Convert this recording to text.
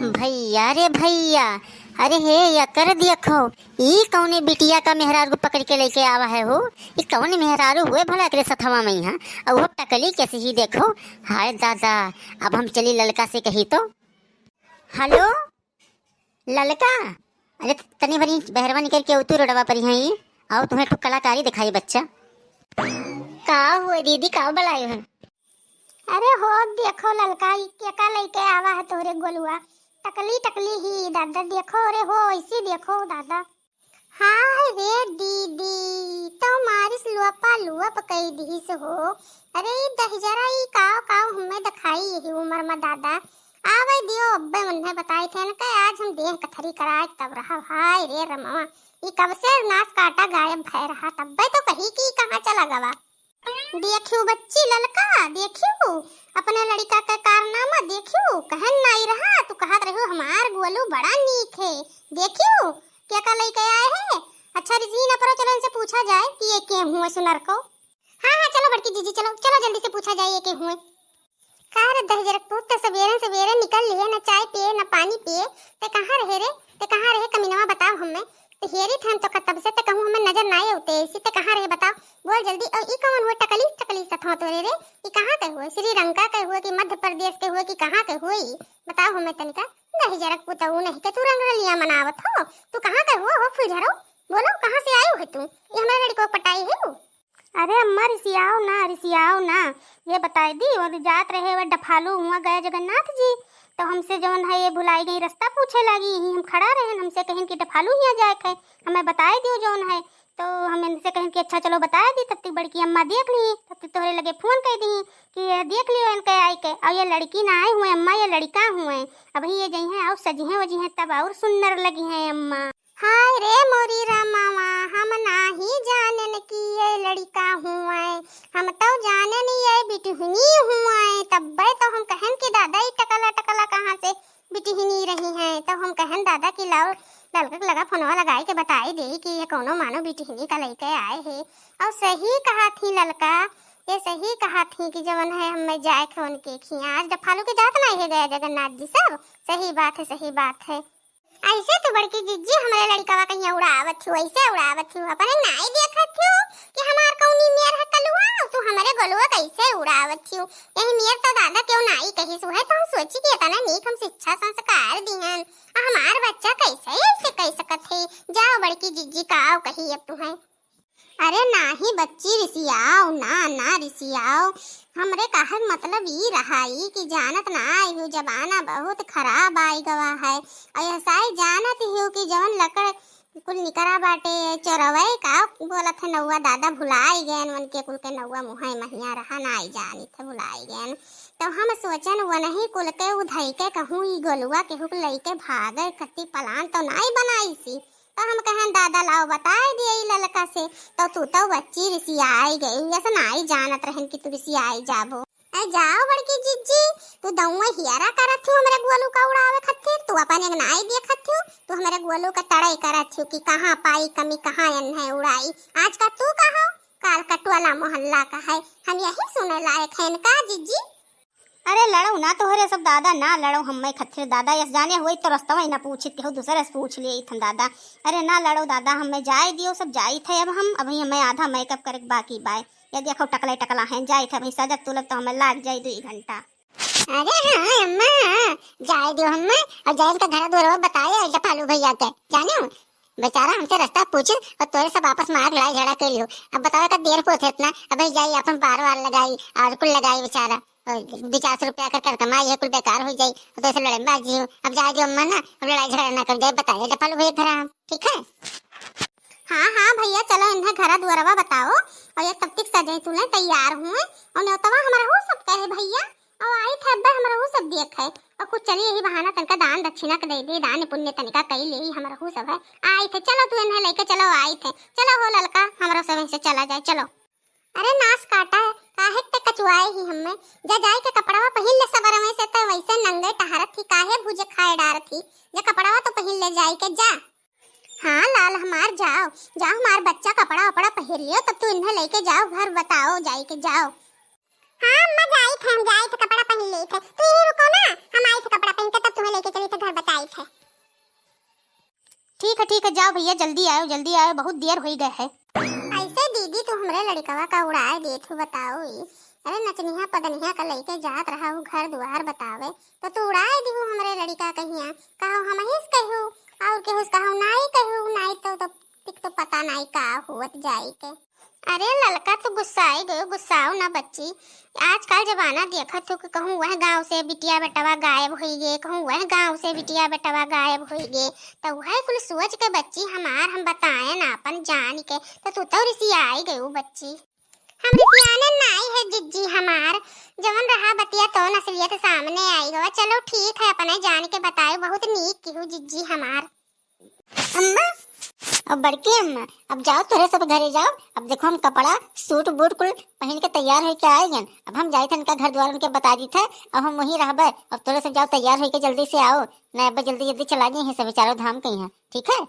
भैया रे भैया, अरे हे या कर देखो, ई कौने बिटिया का मेहरारू पकड़ के लेके आवा है हो। ई कौन मेहरारू हुए भला के सथवा में यहाँ और वो टकली कैसे ही देखो। हाय दादा, अब हम चली ललका से कही तो। हेलो ललका, अरे तनी भरी बहरवा निकल के उतू रोडवा पर यहीं आओ, तुम्हें तो कलाकारी दिखाई बच्चा। का हुए दीदी, का बुलाए हैं? अरे हो देखो ललका, के का लेके आवा है तोरे गोलुआ। टकली टकली ही दादा देखो, अरे हो ऐसी देखो दादा। हाँ रे दीदी, तो मारिस लुआपा लुआप कई दी से हो। अरे दहजरा ई काव काव हमें दिखाई यही उम्र में दादा। आवे दियो अब्बे उन्हें बताए थे न कि आज हम देह कथरी कराए तब रहा। हाय रे रमा, ई कब से नाच काटा गायब भय रहा, तब्बे तो कही कि कहाँ चला गवा। देखियो बच्ची ललका, देखियो अपने लड़का का कारनामा, देखियो कहन नहीं रहा तू कहत रहो हमार गोलू बड़ा नीक है। देखियो क्या का लेके आए हैं। अच्छा रिजी ना परो, चलो इनसे पूछा जाए कि ये के हुए सुनर को। हाँ हाँ चलो बड़की जीजी, चलो चलो जल्दी से पूछा जाए ये के हुए। कार दहजरक पुत सवेरे सवेरे निकल लिए, न चाय पिए न पानी पिए, ते कहाँ रहे रे, ते कहाँ रहे कमीनवा बताओ हमें। हेरी थान तो तब से ते कहूं हमें नजर ना आए होते, इसी ते कहाँ रहे बताओ, बोल जल्दी। और ई कौन हुए टकली टकली सथवा तोरे रे, ई कहाँ के हुए, श्रीलंका के हुए कि मध्य प्रदेश के हुए कि कहाँ के हुए बताओ हमें तनिका। नहीं जरक पुतऊ नहीं के तू रंगरलिया मनावत हो, तू कहाँ के हो फुलझरो, बोलो कहाँ से आयो है तू, ये हमारे लड़की को पटाई है। अरे अम्मा रिसियाओ ना, ये बताई दी और जात रहे वह डफालू हुआ गए जगन्नाथ जी, तो हमसे जवन है ये भुलाई गई रास्ता पूछे लगी ही, हम खड़ा रहे हमसे कहें कि डफालू यहाँ जाए थे, हमें बताए दियो जवन है, तो हम इनसे कहें कि अच्छा चलो बताए दी। तब तक बड़की अम्मा देख ली, तब तक तोहरे लगे फोन कर दी कि ये देख लियो इनके आई के, और ये लड़की ना आए हुए अम्मा, ये लड़का हुए अभी ये जई हैं और सजी हैं वजी हैं तब और सुंदर लगी हैं अम्मा। हाय रे मोरी रामावा, हम नाही जानन की ये लड़का हुआ, हम तो जानन ये बिटहुनी हुआ, तब तो हम कहन कि दादा ये टकला टकला कहाँ से बिटहुनी रही हैं, तो हम कहन दादा कि लाओ ललका लगा फोनवा लगाई के बताई दे कि ये कोनो मानो बिटहुनी का लेके आए है। और सही कहा थी ललका, ये सही कहा थी कि जवन है हमें जाए थे उनके खिया, आज डफालू के जात नहीं है गया जगन्नाथ जी सब। सही बात है, सही बात है। ऐसे तो बड़की जीजी हमारे लड़का कहीं उड़ावत थी, वैसे उड़ावत थी, अपने नाई देखत थी कि हमार कौनी मेर है कलुआ, तू हमारे गोलुआ कैसे उड़ावत थी। यही मेर तो दादा क्यों नाई कही सो है, तो हम सोची कि इतना नीक हम शिक्षा संस्कार दिहन, हमार बच्चा कैसे ऐसे कह सकत है। जाओ बड़की जीजी काओ कही अब तू है। अरे नाही बच्ची रिसियाओ ना रिसियाओ, हमरे कहर मतलब ई रहाई कि जानत ना आई हूँ जमाना बहुत खराब आई गवा है, और ऐसा ही जानत ही कि जवन लकड़ कुल निकरा बाटे चोरवे का बोलत है नौवा दादा भुलाई गए उनके कुल के नौवा मुहाई महिया रहा ना आई जानी थे भुलाई गए, तो हम सोचन वो नहीं कुल के उधई के कहूँ ई गोलुआ के हुक लइके भागे कत्ती पलान तो नहीं बनाई सी, तो हम कहें दादा लाओ बताए दिए ललका से, तो तू तो बच्ची रिसियाई गई, ऐसा नहीं जानत रहन कि तू रिसियाई जाबो। जाओ बड़की जीजी, तू दउए हियारा करत थी हमरे गोलू का उड़ावे खातिर, तू अपन एक नाई देखत थी, तू हमरे गोलू का तड़ाई करत थी कि कहाँ पाई कमी कहाँ है उड़ाई। आज का तू कहा काल कटवाला मोहल्ला का है, हम यही सुने लायक हैं का जीजी। अरे लड़ो ना तोहरे सब दादा, ना लड़ो हमें खतिर दादा, यस जाने हुई तो रास्ता ही ना पूछी हो, दूसरे से पूछ लिए थन दादा। अरे ना लड़ो दादा, हमें जाए दियो सब जाई थे, अब हम अभी हमें आधा मेकअप करे बाकी बाय, ये देखो टकले टकला हैं जाए थे अभी सजग तुलक तो हमें लाग जाए 2 घंटा। अरे हाँ अम्मा जाए दियो हमें, और जाए का घर दूर बताए डफालू भैया के जाने बेचारा हमसे रास्ता पूछे और तोरे सब आपस में आग लड़ाई झगड़ा कर लियो। अब बताओ का देर को थे इतना, अब जाई अपन पार वार लगाई और कुल लगाई बेचारा 200 रुपया कर कमाई है कुल बेकार हो जाई, तो ऐसे लड़े बाजी अब जाए जो अम्मा ना, अब लड़ाई झगड़ा ना कर जाए बताइए डफालू भैया घर ठीक है। हाँ भैया चलो इन्हें घर दुआरवा बताओ, और ये तब तक सजे तुले तैयार हुए और न्योतवा हमारा हो सब कहे भैया, और आई थे अब्बा हमारा हो सब देख है, और कुछ चलिए यही बहाना तनका दान दक्षिणा के दे दे, दान पुण्य तनिका कई ले हमारा हो सब है। आई थे चलो तू इन्हें लेके चलो, आई थे चलो हो ललका हमारा सब से चला जाए चलो। अरे नाश काटा है काहे ते कचुआए ही हमें, जा जाए के कपड़ावा पहन ले सबर में से, तो वैसे नंगे टहरत थी काहे भुजे खाए डार थी, ये कपड़ावा तो पहन ले जाए के जा। हाँ लाल हमार जाओ जाओ, हमार बच्चा कपड़ा वपड़ा पहन लियो, तब तू इन्हें लेके जाओ घर बताओ जाए के जाओ। हाँ अम्मा जाई थे, हम जाई थे कपड़ा पहन लिए थे, तू यहीं रुको ना, हम आई थे कपड़ा पहन के तब तुम्हें लेके चली थे घर आओ भैया, जल्दी आओ, बहुत देर हो गए है। ऐसे दीदी तू हमरे लड़कवा का उड़ाए देत हो, बताओ ई। अरे नचनिया पदनिया का लइके जात रहा हूँ घर द्वार बतावे, तो तू उड़ाए दी हमरे लड़का कहिया कहूँ हम ही कहूँ और केहू कहूँ नाई कहूँ नाई तो पता नहीं का हुत जाई के। अरे ललका तो गुस्साई गयो, गुस्साओ ना बच्ची। आजकल जमाना देखत हो कि कहूँ वह गांव से बिटिया बेटवा गायब हो गए, कहूँ वह गांव से बिटिया बेटवा गायब हो गए, तो वह कुल सोच के बच्ची हम बताए ना अपन जान के, तो तू तो रिसियाई गयो बच्ची। हम रिसियाने नहीं है जिज्जी हमार, जवन रहा बतिया तो नसलियत सामने आई गवा। चलो ठीक है, अपने जान के बताए, बहुत नीक की हूँ जिज्जी हमार। अम्मा, अब बड़की अम्मा, अब जाओ तोरे सब घरे जाओ। अब देखो हम कपड़ा सूट बूट कुल पहन के तैयार होके आए गन। अब हम जाए थे उनका घर द्वार उनके बता दी था, अब हम वहीं रहबे। अब तोरे सब जाओ तैयार होके जल्दी से आओ, नहीं अब जल्दी जल्दी चला गए हैं सब चारों धाम कहीं है, ठीक है।